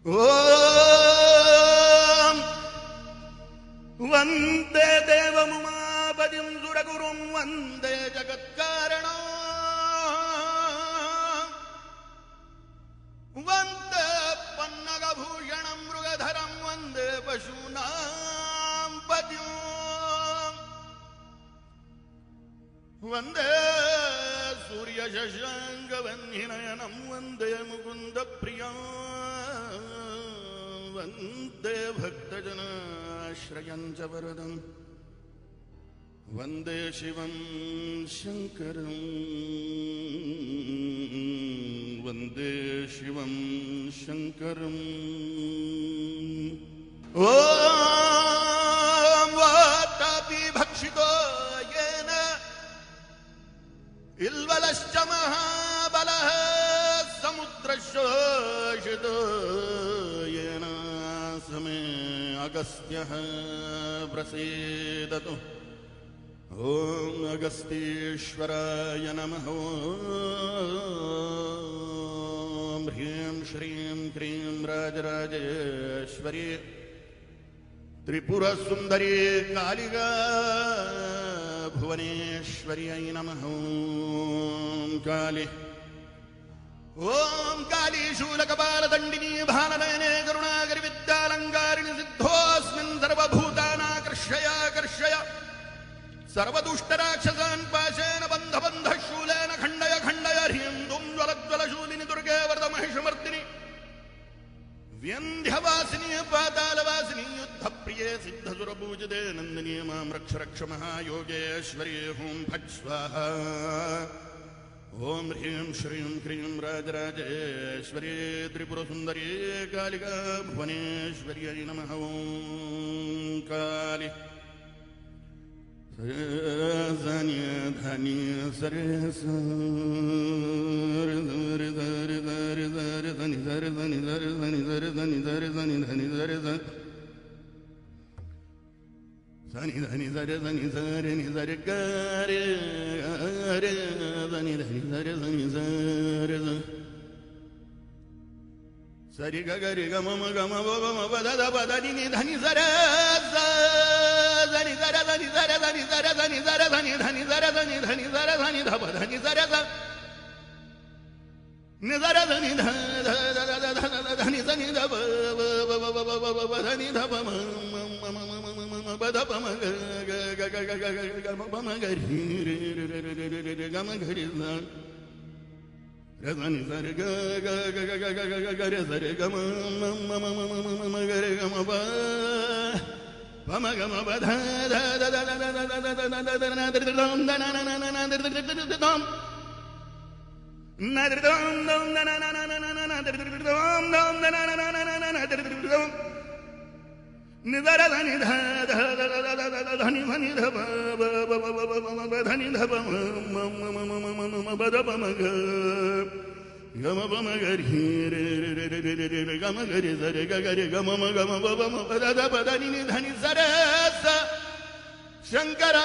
ಓಂ ವಂದೇ ದೇವಮುಮಾಪದಿಂ ಸುರಗುರುಂ ವಂದೇ ಜಗತ್ಕಾರಣಂ ವಂದೇ ಪನ್ನಗಭೂಷಣಂ ಮೃಗಧರಂ ವಂದೇ ಪಶೂನಾಂ ಪದ್ಯಂ ವಂದೇ ಸೂರ್ಯಶಶಾಂಕವನ್ನಿನಯನಂ ವಂದೇ ಮುಕುಂದಪ್ರಿಯಂ ವಂದೇ ಭಕ್ತಜನಾಶ್ರಯಂ ಚ ವರದಂ ವಂದೇ ಶಿವಂ ಶಂಕರಂ ವಂದೇ ಶಿವಂ ಶಂಕರಂ. ಓಂ ವಾತಾಪಿ ಭಕ್ಷಿತೋ ಯೇನ ಇಲ್ವಲಶ್ಚ ಮಹಾಬಲಃ ಸಮುದ್ರಶೋಷಿತೋ ಯೇನ ಸಮೇ ಅಗಸ್ತ್ಯಃ ಪ್ರಸೀದತು. ಓಂ ಅಗಸ್ತ್ಯೇಶ್ವರಾಯ ನಮಃ. ಓಂ ಹ್ರೀಂ ಶ್ರೀಂ ಕ್ರೀಂ ರಾಜರಾಜೇಶ್ವರಿ ತ್ರಿಪುರಸುಂದರಿ ಕಾಳಿಕಾ ಭುವನೇಶ್ವರ್ಯೈ ನಮಃ. ಓಂ ಕಾಳಿ ಓಂ ಕಾಳಿ ಶೂಲಕಪಾಲದಂಡಿನಿ ಭಾನನಯನೆ ಕರುಣಾಕರಿ ವಿದ್ಯಾಲಂಕಾರಿಣಿ ಸಿದ್ಧೋಸ್ಮಿನ್ ಸರ್ವಭೂತಾನಾಕರ್ಷಯಾಕರ್ಷಯ ಸರ್ವದುಷ್ಟರಾಕ್ಷಸಾನ್ ಪಾಶೇನ ಬಂಧ ಬಂಧ ಶೂಲೇನ ಖಂಡಯ ಖಂಡಯ ಹ್ರೀಂ ದುಂ ಜ್ವಲಜ್ವಲ ಶೂಲಿನಿ ದುರ್ಗೆ ವರದ ಮಹಿಷಮರ್ದಿನಿ ವ್ಯಂಧ್ಯವಾಸಿನಿ ಪಾತಾಳವಾಸಿನಿ ಯುದ್ಧ ಪ್ರಿಯೇ ಸಿದ್ಧಸುರಪೂಜಿತೆ ನಂದಿನಿ ಮಾಂ ರಕ್ಷ ರಕ್ಷ ಮಹಾಯೋಗೇಶ್ವರಿ. ಓಂ ಫಟ್ ಸ್ವಾಹ. ಓಂ ಹ್ರೀಂ ಶ್ರೀಂ ಕ್ರೀಂ ರಾಜರಾಜೇಶ್ವರಿ ತ್ರಿಪುರಸುಂದರಿ ಕಾಳಿಕಾ ಭುವನೇಶ್ವರ್ಯೈ ನಮಃ. ಓಂ ಕಾಳಿ ಧನಿ ಧನಿ ಸರೆ ಸರಿ ಧರಿ ಧರಿ ಧರಿ ಧರಿ ಧನಿ ಧರಿ ಧನಿ ಧರಿ ಧನಿ ಧರಿ ಧನಿ ಧರಿ ಧನಿ ಧನಿ ಧರಿ ಧನಿ ಧನಿ ಧರಿ ಧನಿ ಧರಿ ನಿ ಧರಿ ಗರಿ ಗರಿ ಧನಿ ಧನಿ ಧರಿ ಧನಿ ಧರಿ ಸರಿ ಗರಿ ಗಮ ಗಮ ಮ ಪದ ಪದ ನಿ ಧನಿ ಧರ ಧನಿ ಧರ ಧನಿ ಧರ ಧನಿ ಧರ ಧನಿ ಧರ ಧನಿ ಧನಿ ಧರ ಧನಿ ಧನಿ ಧರ ಧನಿ ಧಪ ಧನಿ ಧರ ನಿ ಧರ ಧನಿ ಧನಿ ಧನಿ ಧಪ ಧನಿ ಧಪ ಪದ ಪಮ ಗಮ ಪಮ ಗರಿ ಗಮ ಗರಿ ರಧನಿ ಸರ ಗರಿ ಸರ ಗಮ ಮಮ ಗರಿ ಗಮ ಪ ಪಮ ಗಮ ಪಧ ನಿಧರ ಧನಿ ಧನಿ ಧನಿ ಧಪ ಧನಿ ಧಪ ಪದ ಪಮ ಗಮ ಪಮ ಗರಿ ಗಮ ಗರಿ ಸರೆ ಗರಿ ಗಮ ಗಮ ಪಮ ಪದ ಪದ ನಿ ಧನಿ ಸರ ಶಂಕರ